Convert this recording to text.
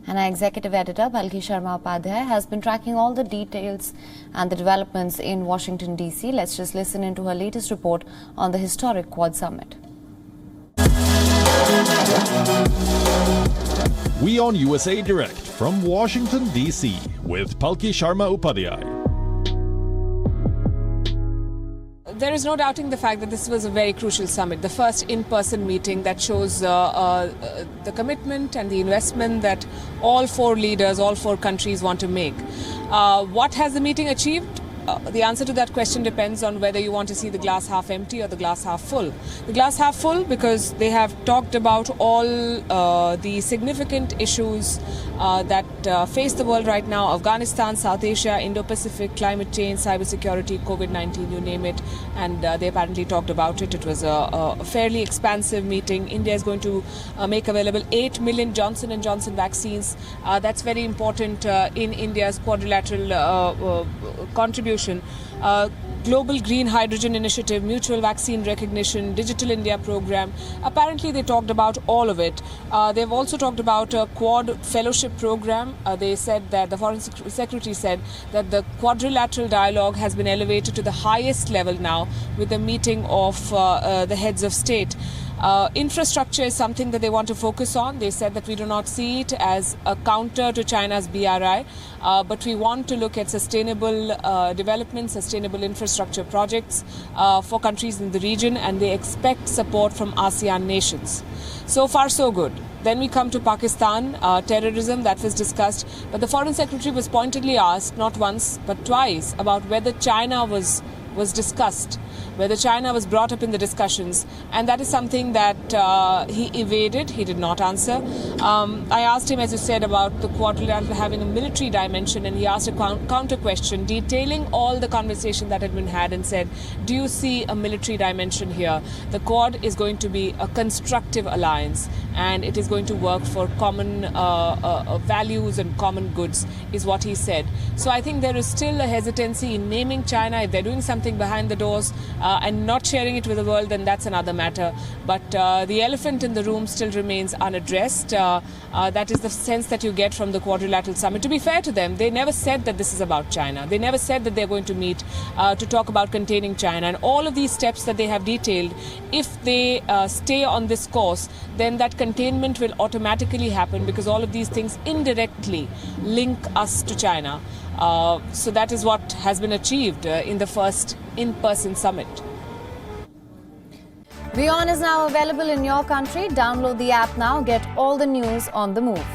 And our executive editor, Palki Sharma has been tracking all the details and the developments in Washington, D.C. Let's just listen into her latest report on the historic Quad Summit. WION-USA Direct from Washington, D.C. with Palki Sharma Upadhyay. There is no doubting the fact that this was a very crucial summit, the first in-person meeting that shows the commitment and the investment that all four leaders, all four countries want to make. What has the meeting achieved? The answer to that question depends on whether you want to see the glass half empty or the glass half full. The glass half full because they have talked about all the significant issues that face the world right now: Afghanistan, South Asia, Indo-Pacific, climate change, cybersecurity, COVID-19, you name it. And they apparently talked about it. It was a fairly expansive meeting. India is going to make available 8 million Johnson & Johnson vaccines. That's very important in India's quadrilateral contribution. Global Green Hydrogen Initiative, mutual vaccine recognition, Digital India program. Apparently they talked about all of it. They've also talked about a Quad fellowship program. They said that the Foreign Secretary said that the quadrilateral dialogue has been elevated to the highest level now with the meeting of the heads of state. Infrastructure is something that they want to focus on. They said that we do not see it as a counter to China's BRI, but we want to look at sustainable development, sustainable infrastructure projects for countries in the region, and they expect support from ASEAN nations. So far, so good. Then we come to Pakistan, terrorism, that was discussed. But the Foreign Secretary was pointedly asked, not once, but twice, about whether China was discussed, whether China was brought up in the discussions, and that is something that he evaded. He did not answer. I asked him, as you said, about the quadrilateral having a military dimension, and he asked a counter question detailing all the conversation that had been had and said, do you see a military dimension here? The Quad is going to be a constructive alliance, and it is going to work for common values and common goods, is what he said. So I think there is still a hesitancy in naming China. If they're doing something behind the doors and not sharing it with the world, then that's another matter. But the elephant in the room still remains unaddressed. That is the sense that you get from the Quadrilateral Summit. To be fair to them, they never said that this is about China. They never said that they're going to meet to talk about containing China. And all of these steps that they have detailed, if they stay on this course, then that containment will automatically happen, because all of these things indirectly link us to China. So that is what has been achieved in the first in-person summit. WION is now available in your country. Download the app now. Get all the news on the move.